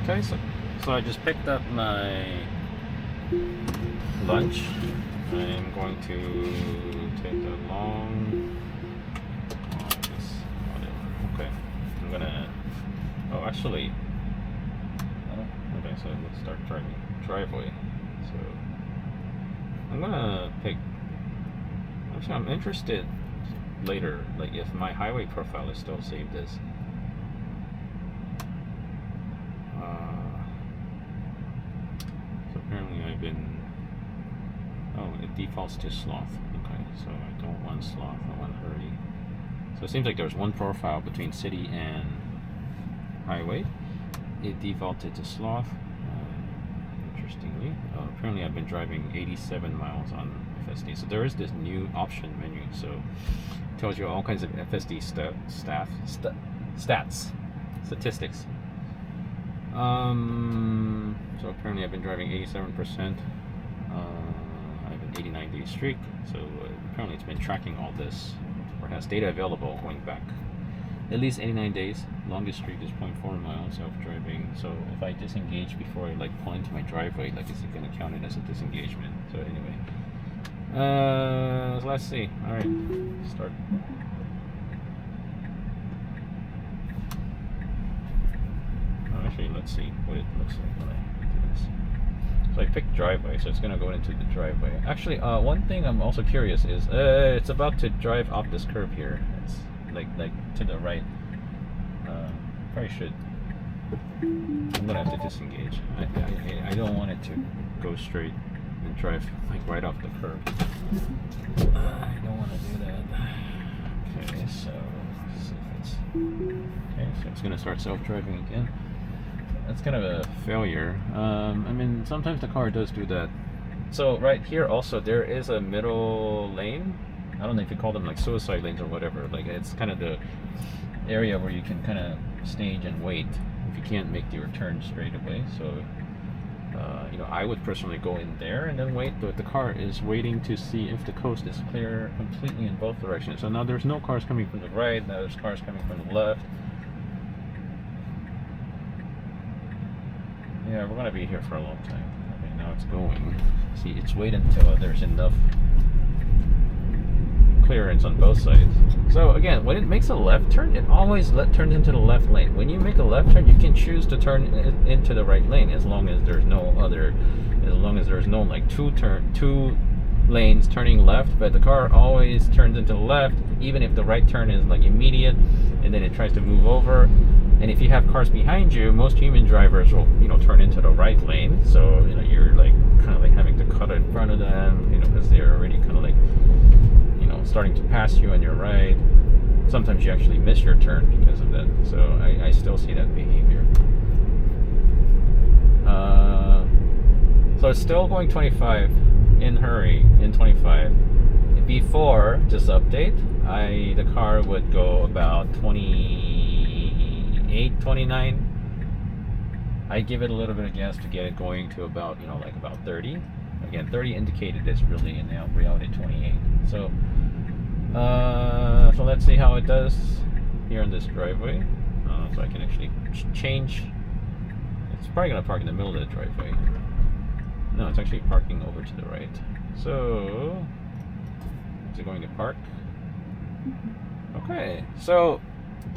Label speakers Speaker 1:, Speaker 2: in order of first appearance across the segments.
Speaker 1: Okay, so I just picked up my lunch. I'm going to take the long. Okay, I'm gonna. Oh, actually. Okay, so let's start driving driveway. So I'm gonna pick. Actually, I'm interested later, like if my highway profile is still saved as. So apparently I've been. Oh, it defaults to sloth. Okay, so I don't want sloth. I want hurry. So it seems like there's one profile between city and highway. It defaulted to sloth. Interestingly, apparently I've been driving 87 miles on FSD. So there is this new option menu. So it tells you all kinds of FSD stats, statistics. So apparently I've been driving 87%. I have an 89-day streak. So apparently it's been tracking all this, or has data available going back at least 89 days. Longest streak is 0.4 miles self-driving. So if I disengage before I like pull into my driveway, like is it going to count it as a disengagement? So anyway, so let's see. All right, start. Oh, actually, let's see what it looks like when I do this. So I picked driveway, so it's going to go into the driveway. Actually, one thing I'm also curious is it's about to drive off this curb here. It's like to the right. Probably should. I'm gonna have to disengage. I don't want it to go straight and drive like right off the curb. I don't want to do that. Okay, so let's see if it's okay. So it's gonna start self-driving again. That's kind of a failure. I mean, sometimes the car does do that. So right here also there is a middle lane. I don't know if you call them like suicide lanes or whatever. Like it's kind of the area where you can kind of stage and wait if you can't make your turn straight away. So I would personally go in there and then wait, but the car is waiting to see if the coast is clear completely in both directions. So now there's no cars coming from the right, now there's cars coming from the left. Yeah, we're gonna be here for a long time. Okay, now it's going. See, it's waiting until there's enough clearance on both sides. So again, when it makes a left turn, it always turns into the left lane. When you make a left turn, you can choose to turn into the right lane as long as there's no like two lanes turning left. But the car always turns into the left, even if the right turn is like immediate, and then it tries to move over. And if you have cars behind you, most human drivers will turn into the right lane. So you're like kind of like having to cut in front of them, because they're already kind of like starting to pass you on your right. Sometimes you actually miss your turn because of that. So I still see that behavior. So it's still going 25 in hurry in 25. Before this update, the car would go about 28, 29. I give it a little bit of gas to get it going to about like about 30. Again, 30 indicated it's really in reality 28. So so let's see how it does here in this driveway. So I can actually change. It's probably going to park in the middle of the driveway. No, it's actually parking over to the right. So is it going to park? Okay, so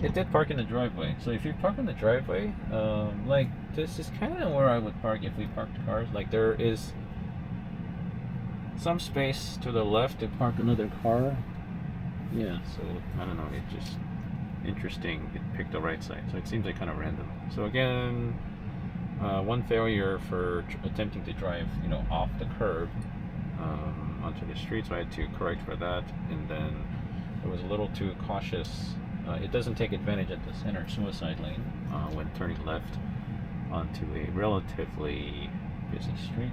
Speaker 1: it did park in the driveway. So if you park in the driveway, like this is kind of where I would park if we parked cars. Like there is some space to the left to park another car. Yeah, so I don't know, it just interesting. It picked the right side, so it seems like kind of random. So again, one failure for attempting to drive off the curb onto the street, so I had to correct for that. And then it was a little too cautious. It doesn't take advantage at the center suicide lane when turning left onto a relatively busy street.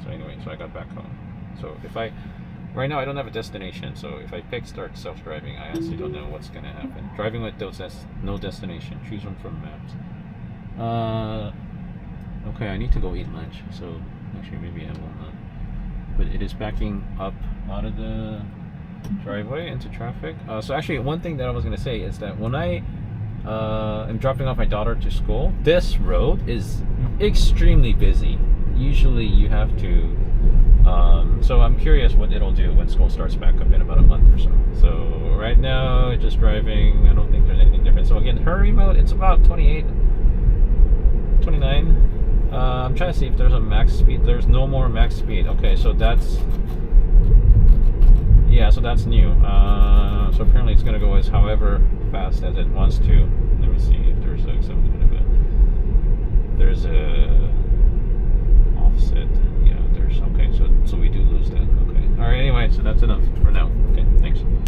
Speaker 1: So anyway, so I got back home. So right now I don't have a destination, so if I pick start self-driving, I honestly don't know what's going to happen. Driving with no destination, choose one from maps. Okay, I need to go eat lunch, so actually maybe I will not. But it is backing up out of the driveway into traffic. So actually one thing that I was going to say is that when I I'm dropping off my daughter to school. This road is extremely busy. Usually you have to so I'm curious what it'll do when school starts back up in about a month or so. So right now it's just driving. I don't think there's anything different. So again, hurry mode, it's about 28, 29. I'm trying to see if there's a max speed. There's no more max speed. Okay, so that's, yeah, so that's new. So apparently it's gonna go as however fast as it wants to. Let me see if there's a